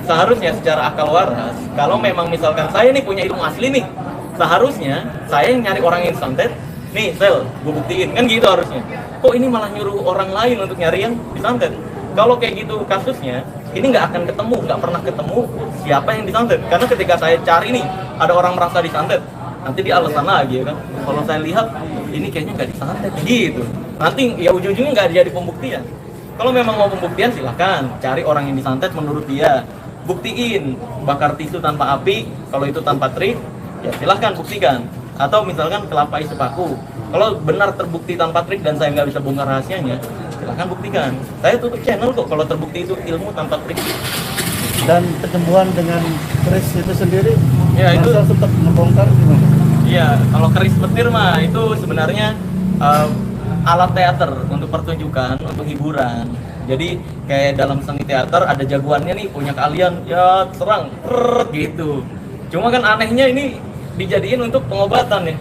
seharusnya secara akal waras, kalau memang misalkan saya nih punya ilmu asli nih, seharusnya saya yang nyari orang yang disantet, nih sel, gue buktiin, kan gitu harusnya. Kok ini malah nyuruh orang lain untuk nyari yang disantet? Kalau kayak gitu kasusnya, ini nggak akan ketemu, nggak pernah ketemu siapa yang disantet. Karena ketika saya cari nih, ada orang merasa disantet, nanti dia alasan lagi ya kan. Kalau saya lihat, ini kayaknya nggak disantet, gitu. Nanti ya ujung-ujungnya nggak jadi pembuktian. Kalau memang mau pembuktian silahkan, cari orang yang disantet menurut dia. Buktiin, bakar tisu tanpa api, kalau itu tanpa trik, ya silahkan buktikan. Atau misalkan kelapa isi paku, kalau benar terbukti tanpa trik dan saya nggak bisa bongkar rahasianya, silahkan buktikan. Saya tutup channel kok kalau terbukti itu ilmu tanpa trik. Dan kesembuhan dengan keris itu sendiri, ya itu tetap membongkar gimana? Iya, kalau keris petir mah itu sebenarnya alat teater untuk pertunjukan, untuk hiburan. Jadi kayak dalam seni teater ada jagoannya nih, punya kalian ya serang gitu. Cuma kan anehnya ini dijadiin untuk pengobatan ya.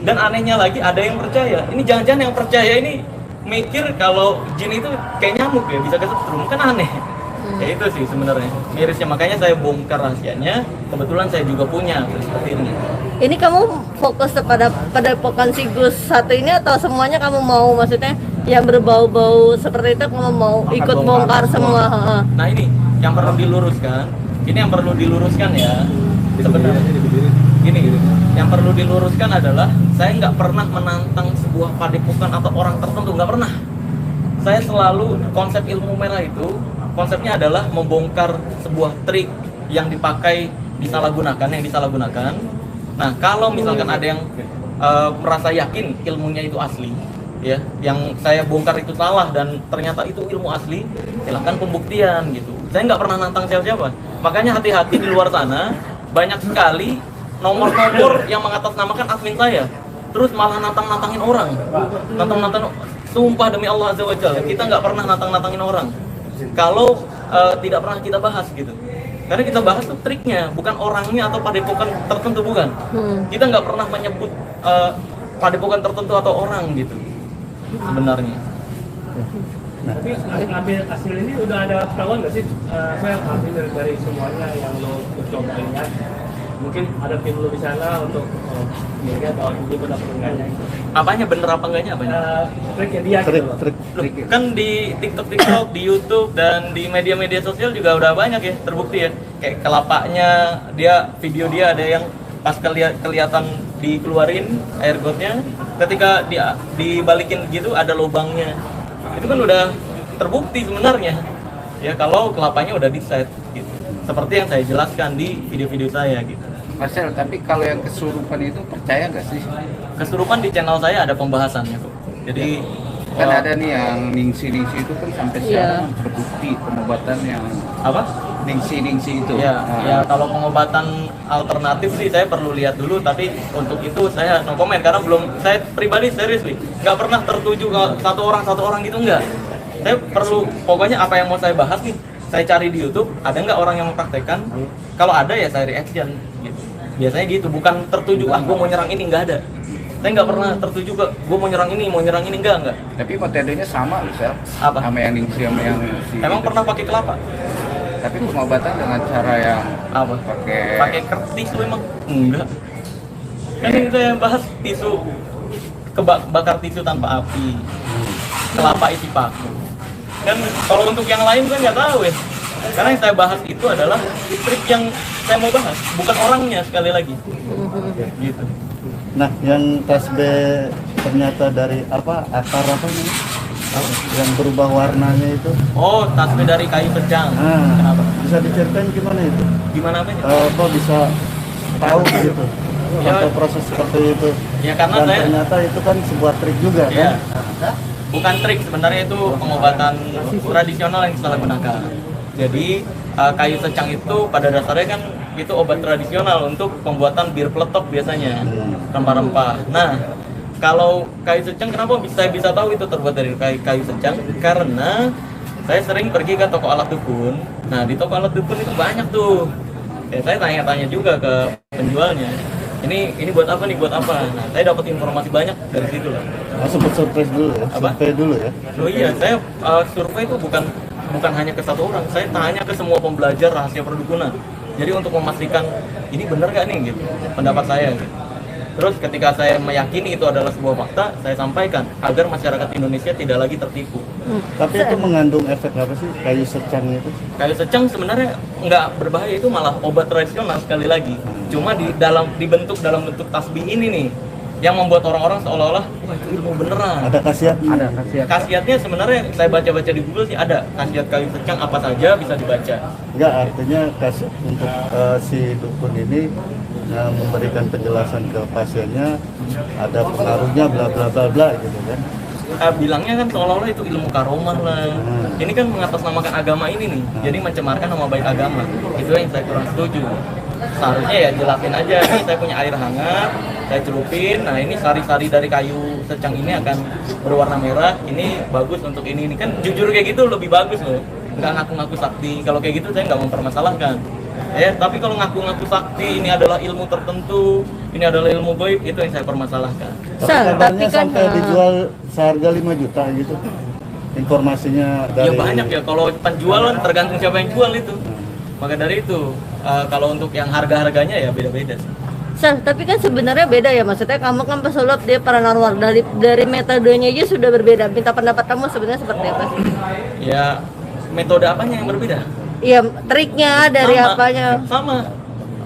Dan anehnya lagi ada yang percaya. Ini jangan-jangan yang percaya ini mikir kalau jin itu kayak nyamuk ya, bisa kesetrum, kan aneh. Ya itu sih sebenarnya mirisnya, makanya saya bongkar rahasianya. Kebetulan saya juga punya seperti ini. Ini kamu fokus pada padepokan Sigus satu ini atau semuanya kamu mau, maksudnya yang berbau-bau seperti itu kamu mau ikut bongkar semua? Nah ini yang perlu diluruskan. Ini yang perlu diluruskan ya. Sebenarnya gini, yang perlu diluruskan adalah saya nggak pernah menantang sebuah padepokan atau orang tertentu, nggak pernah. Saya selalu konsep ilmu merah itu konsepnya adalah membongkar sebuah trik yang dipakai disalahgunakan, yang disalahgunakan. Nah kalau misalkan ada yang merasa yakin ilmunya itu asli, ya, yang saya bongkar itu salah dan ternyata itu ilmu asli, silakan pembuktian gitu. Saya nggak pernah nantang siapa-siapa. Makanya hati-hati di luar sana, banyak sekali nomor-nomor yang mengatasnamakan admin saya, terus malah nantang-nantangin orang, nantang-nantang. Sumpah demi Allah Azza wa Jalla, kita nggak pernah nantang-nantangin orang. Kalau tidak pernah kita bahas gitu, karena kita bahas tuh triknya, bukan orangnya atau padepokan tertentu, bukan. Kita nggak pernah menyebut padepokan tertentu atau orang gitu sebenarnya. Tapi ambil hasil ini udah ada ketahuan nggak sih? Saya ambil dari semuanya yang lo coba lihat. Mungkin ada tim lo di sana untuk melihat bahwa ini benar apa enggaknya. Apanya bener apa enggaknya? Apanya? Triknya dia gitu. Loh, kan di TikTok, di YouTube dan di media-media sosial juga udah banyak ya terbukti ya. Kayak kelapanya dia, video dia ada yang pas kelihatan dikeluarin air gotnya, ketika dia dibalikin gitu ada lubangnya. Itu kan udah terbukti sebenarnya. Ya kalau kelapanya udah di set gitu. Seperti yang saya jelaskan di video-video saya gitu. Marcel, tapi kalau yang kesurupan itu percaya nggak sih? Kesurupan di channel saya ada pembahasannya kok. Jadi kan ada nih yang ningsi-ningsi itu kan sampai sekarang terbukti pengobatan yang apa? Ningsi-ningsi itu. Ya, ya kalau pengobatan alternatif sih saya perlu lihat dulu, tapi untuk itu saya no comment karena belum, saya pribadi serius nih, nggak pernah tertuju ke satu orang gitu, enggak. Saya perlu, pokoknya apa yang mau saya bahas nih, saya cari di YouTube, ada nggak orang yang mempraktekkan? Kalau ada ya saya reaction gitu. Biasanya gitu, bukan tertuju gue mau nyerang ini, nggak ada. Saya nggak pernah tertuju ke gue mau nyerang ini, enggak. Tapi metodenya sama, Marcel. Apa? Sama yang ningsi, sama yang Emang pernah pakai kelapa? Tapi pengobatan dengan cara yang apa? Pakai tisu emang? Enggak. Kan ini saya bahas tisu, bakar tisu tanpa api, kelapa isi paku. Kan kalau untuk yang lain kan nggak tahu ya. Karena yang saya bahas itu adalah trik yang saya mau bahas, bukan orangnya sekali lagi. Gitu. Nah, yang tasbih ternyata dari apa, akar apa nih? Yang berubah warnanya itu? Oh, tasbih dari kayu secang. Kenapa? Bisa diceritain gimana itu? Gimana apa? Kok bisa tahu gitu? Ya, sampai proses seperti itu. Ya karena dan ternyata itu kan sebuah trik juga ya, kan? Bukan trik, sebenarnya itu pengobatan tradisional yang disalahgunakan. Jadi kayu secang itu pada dasarnya kan itu obat tradisional untuk pembuatan bir peletok biasanya, rempah-rempah. Nah, kalau kayu secang kenapa saya bisa tahu itu terbuat dari kayu secang? Karena saya sering pergi ke toko alat dukun. Nah, di toko alat dukun itu banyak tuh. Ya, saya tanya-tanya juga ke penjualnya. Ini buat apa nih? Buat apa? Nah, saya dapat informasi banyak dari situ lah. Sempat surprise dulu ya? Apa? Survei dulu ya? Oh iya, saya survei itu bukan bukan hanya ke satu orang, saya tanya ke semua pembelajar rahasia perdukunan. Jadi untuk memastikan ini benar gak nih gitu pendapat saya gitu. Terus ketika saya meyakini itu adalah sebuah fakta, saya sampaikan agar masyarakat Indonesia tidak lagi tertipu. Tapi itu mengandung efek apa sih kayu secang itu? Kayu secang sebenarnya nggak berbahaya, itu malah obat tradisional sekali lagi. Cuma dibentuk dalam bentuk tasbih ini nih, yang membuat orang-orang seolah-olah wah itu ilmu beneran. Ada khasiatnya? Ada khasiat. Khasiatnya sebenarnya saya baca-baca di Google sih ada khasiat kayu secang apa saja bisa dibaca. Enggak, artinya khasiat untuk si dukun ini memberikan penjelasan ke pasiennya ada pengaruhnya bla bla bla bla gitu kan. Bilangnya kan seolah-olah itu ilmu karomah lah. Ini kan mengatasnamakan agama ini nih, jadi mencemarkan nama baik agama. Itu yang saya kurang setuju. Seharusnya ya jelasin aja, ini saya punya air hangat, saya celupin, nah ini sari-sari dari kayu secang ini akan berwarna merah, ini bagus untuk ini kan jujur kayak gitu lebih bagus loh. Nggak ngaku-ngaku sakti, kalau kayak gitu saya nggak mempermasalahkan. Tapi kalau ngaku-ngaku sakti ini adalah ilmu tertentu, ini adalah ilmu gaib, itu yang saya permasalahkan. Tapi kabarnya sampai dijual seharga 5 juta gitu. Informasinya dari... Ya banyak ya, kalau penjualan tergantung siapa yang jual itu. Maka dari itu, kalau untuk yang harga-harganya ya beda-beda sih. Sir, tapi kan sebenarnya beda ya, maksudnya kamu kan pesulap dia paranormal, dari metodenya aja sudah berbeda. Minta pendapat kamu sebenarnya seperti apa sih? Ya, metode apanya yang berbeda? Iya, triknya dari Sama, apanya? Sama.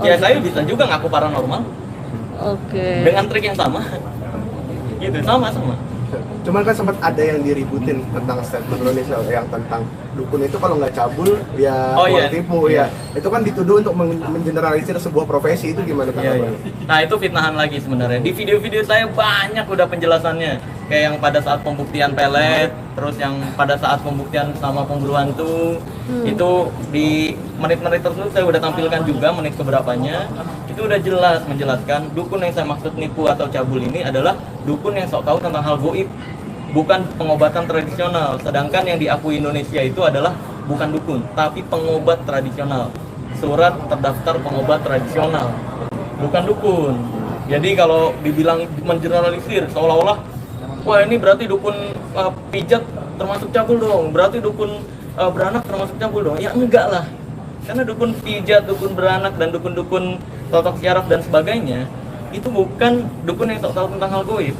Ya saya bisa juga ngaku paranormal Oke. dengan trik yang sama. Gitu, sama. Cuman kan sempat ada yang diributin tentang statement lo nih, Sel, yang tentang dukun itu kalau nggak cabul ya tipu ya. Itu kan dituduh untuk mengeneralisir sebuah profesi, itu gimana tanggapannya? Nah itu fitnahan lagi sebenarnya. Di video-video saya banyak udah penjelasannya. Kayak yang pada saat pembuktian pelet, terus yang pada saat pembuktian sama pemburu hantu. Itu di menit-menit tersebut saya udah tampilkan juga menit keberapanya. Itu udah jelas menjelaskan dukun yang saya maksud nipu atau cabul ini adalah dukun yang sok tahu tentang hal goib, bukan pengobatan tradisional. Sedangkan yang diakui Indonesia itu adalah bukan dukun, tapi pengobat tradisional. Surat terdaftar pengobat tradisional, bukan dukun. Jadi kalau dibilang mengeneralisir seolah-olah, wah ini berarti dukun pijat termasuk cabul dong, berarti dukun beranak termasuk cabul dong. Ya enggak lah, karena dukun pijat, dukun beranak, dan dukun-dukun totok syaraf dan sebagainya itu bukan dukun yang sok tahu tentang hal goib.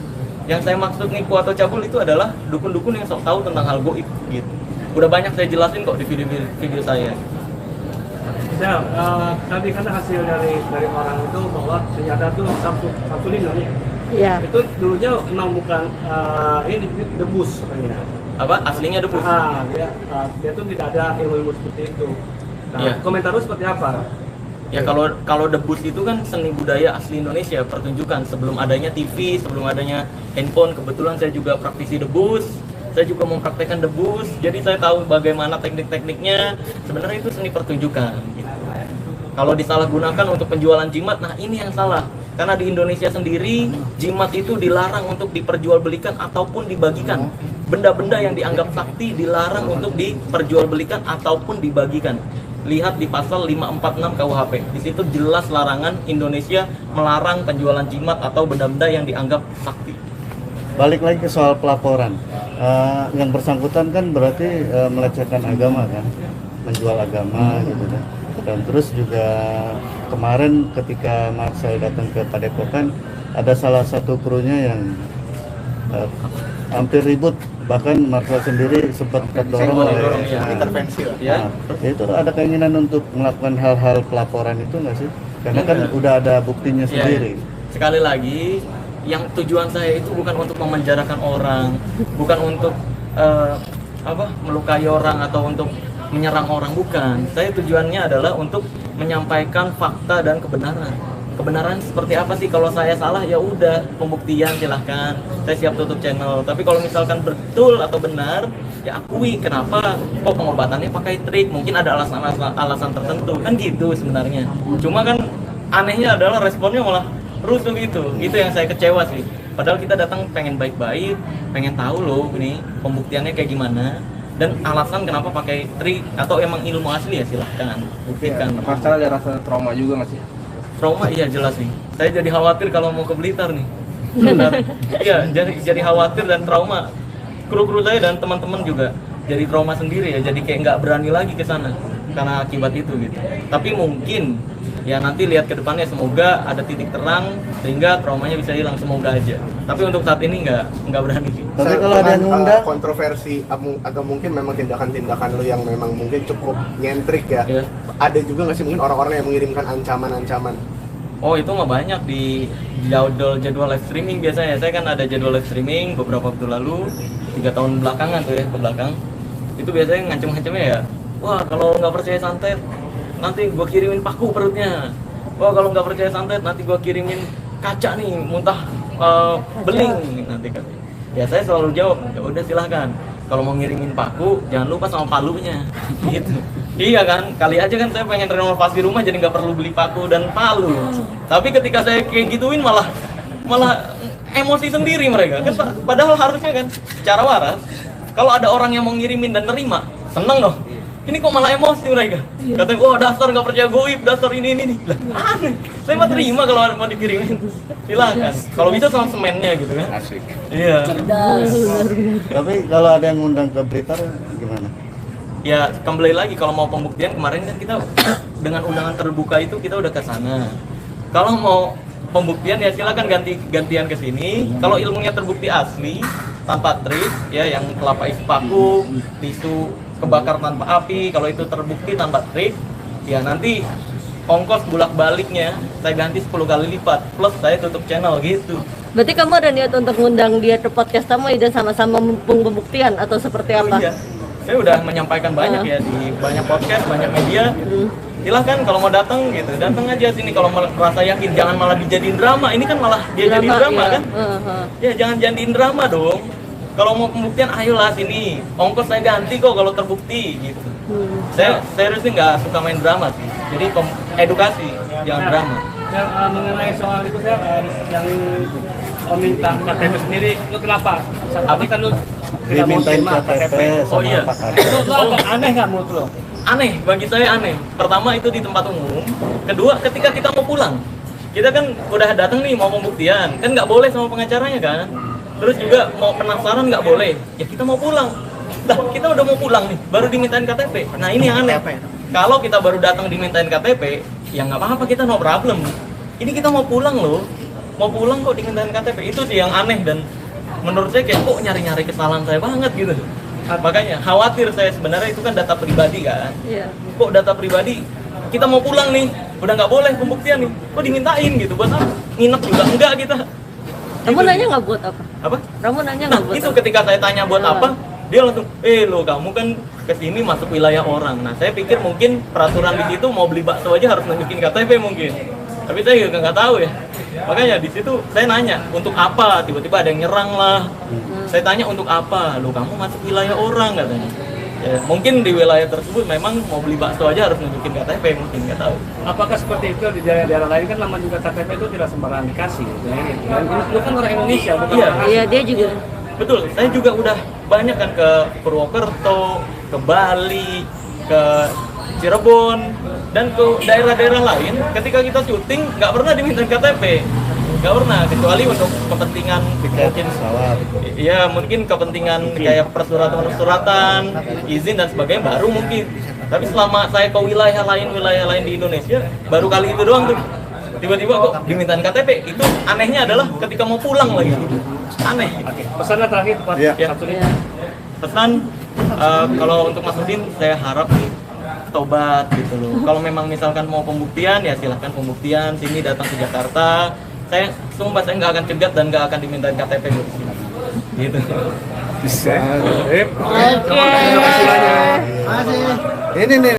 Yang saya maksud nipu atau cabul itu adalah dukun-dukun yang sok tahu tentang hal goib gitu. Udah banyak saya jelasin kok di video saya. Ya, tadi kan hasil dari orang itu bahwa ternyata tuh satu lingkungan. Iya. Itu dulunya memang bukan ini debus katanya. Apa aslinya debus? Dia tuh tidak ada ilmu seperti itu. Nah, Iya. komentar lu seperti apa? Ya kalau debus itu kan seni budaya asli Indonesia, pertunjukan sebelum adanya TV, sebelum adanya handphone. Kebetulan saya juga praktisi debus, saya juga mempraktekkan debus, jadi saya tahu bagaimana teknik-tekniknya. Sebenarnya itu seni pertunjukan gitu. Kalau disalahgunakan untuk penjualan jimat, nah ini yang salah. Karena di Indonesia sendiri jimat itu dilarang untuk diperjualbelikan ataupun dibagikan. Benda-benda yang dianggap sakti dilarang untuk diperjualbelikan ataupun dibagikan. Lihat di pasal 546 KUHP. Di situ jelas larangan Indonesia melarang penjualan jimat atau benda-benda yang dianggap sakti. Balik lagi ke soal pelaporan. Yang bersangkutan kan berarti melecehkan agama kan, menjual agama gitu kan. Dan terus juga kemarin ketika Marcel datang ke Padepokan, ada salah satu krunya yang hampir ribut, bahkan Marcel sendiri sempat terdorong oleh Intervensi lah. Ya. itu ada keinginan untuk melakukan hal-hal pelaporan itu nggak sih? Karena kan udah ada buktinya sendiri. Sekali lagi, yang tujuan saya itu bukan untuk memenjarakan orang, bukan untuk melukai orang atau untuk menyerang orang, bukan. Saya tujuannya adalah untuk menyampaikan fakta dan kebenaran. Kebenaran seperti apa sih? Kalau saya salah ya udah, pembuktian silahkan, saya siap tutup channel. Tapi kalau misalkan betul atau benar, ya akui kenapa kok pengobatannya pakai trik, mungkin ada alasan tertentu kan gitu sebenarnya. Cuma kan anehnya adalah responnya malah rusuh gitu. Itu yang saya kecewa sih. Padahal kita datang pengen baik-baik, pengen tahu loh ini pembuktiannya kayak gimana. Dan alasan kenapa pakai trik atau emang ilmu asli ya silahkan buktikan. Masalah ada rasa trauma juga nggak sih? Trauma iya jelas nih. Saya jadi khawatir kalau mau ke Blitar nih. Benar. Iya, jadi khawatir dan trauma. Kru-kru saya dan teman-teman juga. jadi trauma sendiri ya, jadi kayak nggak berani lagi ke sana karena akibat itu gitu. Tapi mungkin ya nanti lihat ke depannya, semoga ada titik terang sehingga traumanya bisa hilang, semoga aja. Tapi untuk saat ini nggak berani. Tapi kalau ada yang ngundang kontroversi atau mungkin memang tindakan-tindakan lo yang memang mungkin cukup nyentrik ya. Iya. Ada juga nggak sih mungkin orang-orang yang mengirimkan ancaman-ancaman? Oh itu mah banyak di jadwal live streaming biasanya. Saya kan ada jadwal live streaming beberapa waktu lalu, 3 tahun belakangan tuh ya, ke belakang. Itu biasanya ngancem-ngancemnya ya, wah kalau nggak percaya santet nanti gua kirimin paku perutnya. Wah kalau nggak percaya santet nanti gua kirimin kaca nih muntah beling nanti kan. Ya saya selalu jawab, ya udah silahkan. Kalau mau ngirimin paku jangan lupa sama palunya gitu. Iya kan, kali aja kan saya pengen renovasi rumah jadi nggak perlu beli paku dan palu. Tapi ketika saya kayak gituin malah emosi sendiri mereka. Kan padahal harusnya kan secara waras kalau ada orang yang mau ngirimin dan nerima, seneng dong. Ini kok malah emosi mereka. Katanya, wah dasar nggak percaya goib, dasar ini. Lah, aneh. Saya mah terima kalau mau dikirimin. Silakan. Kalau bisa sama semennya gitu kan. Asik. Iya. tapi kalau ada yang ngundang ke Blitar gimana? Ya kembali lagi kalau mau pembuktian kemarin kan kita dengan undangan terbuka itu kita udah ke sana. Kalau mau pembuktian ya silakan gantian ke sini. Kalau ilmunya terbukti asli tanpa trik ya, yang kelapa isi paku, tisu kebakar tanpa api, kalau itu terbukti tanpa trik ya nanti ongkos bolak-baliknya saya ganti 10 kali lipat plus saya tutup channel gitu. Berarti kamu ada niat untuk ngundang dia ke podcast kamu dan sama-sama pembuktian atau seperti apa? Oh, iya. Saya udah menyampaikan banyak ya di banyak podcast, banyak media. Silahkan kalau mau datang gitu, datang aja sini kalau merasa yakin, jangan malah dijadiin drama. Ini kan malah dia jadi drama ya. kan? Ya jangan jadiin drama dong. Kalau mau pembuktian ayolah sini, ongkos saya ganti kok kalau terbukti gitu. Saya seriusnya nggak suka main drama sih. Jadi edukasi, jangan drama. Ya, mengenai soal itu saya yang meminta KTP sendiri, lu kenapa? Tapi kan lu tidak mau Dimintain terima KTP Oh sama iya. Pak Kades. Itu agak aneh nggak menurut lo? Aneh, bagi saya aneh. Pertama itu di tempat umum. Kedua ketika kita mau pulang, kita kan udah datang nih mau pembuktian, kan nggak boleh sama pengacaranya kan. Terus juga mau pendaftaran nggak boleh. Ya kita mau pulang. Lah kita udah mau pulang nih, baru dimintain KTP. Nah ini yang aneh. Kalau kita baru datang dimintain KTP, ya nggak apa-apa, kita no problem. Ini kita mau pulang loh, mau pulang kok dimintain KTP. Itu sih yang aneh dan menurut saya kayak kok nyari-nyari kesalahan saya banget gitu. Makanya khawatir saya sebenarnya itu kan data pribadi kan. Iya. Kok data pribadi kita mau pulang nih, udah nggak boleh pembuktian nih, kok dimintain gitu buat apa? Nginep juga enggak kita. Kamu Gitu. nanya nggak buat apa? Apa? Kamu nanya Nah nggak buat itu apa? ketika saya tanya buat apa, dia langsung, lo kamu kan kesini masuk wilayah orang. Nah saya pikir mungkin peraturan di situ mau beli bakso aja harus nunjukin KTP mungkin. Tapi saya juga nggak tahu ya. Makanya di situ saya nanya untuk apa, tiba-tiba ada yang nyerang lah. Saya tanya untuk apa, lo kamu masuk wilayah orang katanya. Ya, mungkin di wilayah tersebut memang mau beli bakso aja harus nunjukin KTP mungkin, nggak tahu. Apakah seperti itu di daerah-daerah lain kan lama juga KTP itu tidak sembarangan dikasih? Dan lu kan orang Indonesia, bukan Iya. orang asing. Iya, dia juga. Betul, saya juga udah banyak kan ke Purwokerto, ke Bali, ke Cirebon, dan ke daerah-daerah lain. Ketika kita syuting, nggak pernah diminta KTP, nggak pernah, kecuali untuk kepentingan mungkin, ya mungkin kepentingan kayak persuratan, izin dan sebagainya baru mungkin. Tapi selama saya ke wilayah lain di Indonesia, baru kali itu doang tuh. Tiba-tiba kok dimintain KTP, itu anehnya adalah ketika mau pulang lagi. Aneh. Pesannya terakhir buat Iya. satu nih. Iya. Pesan kalau untuk Mas Udin saya harap nih tobat gitu loh. Kalau memang misalkan mau pembuktian ya silahkan pembuktian, sini datang ke Jakarta. Saya sumpah saya nggak akan cegat dan nggak akan dimintain KTP buat sini. Gitu. Bisa. Oke. Terima kasih banyak. Ini nih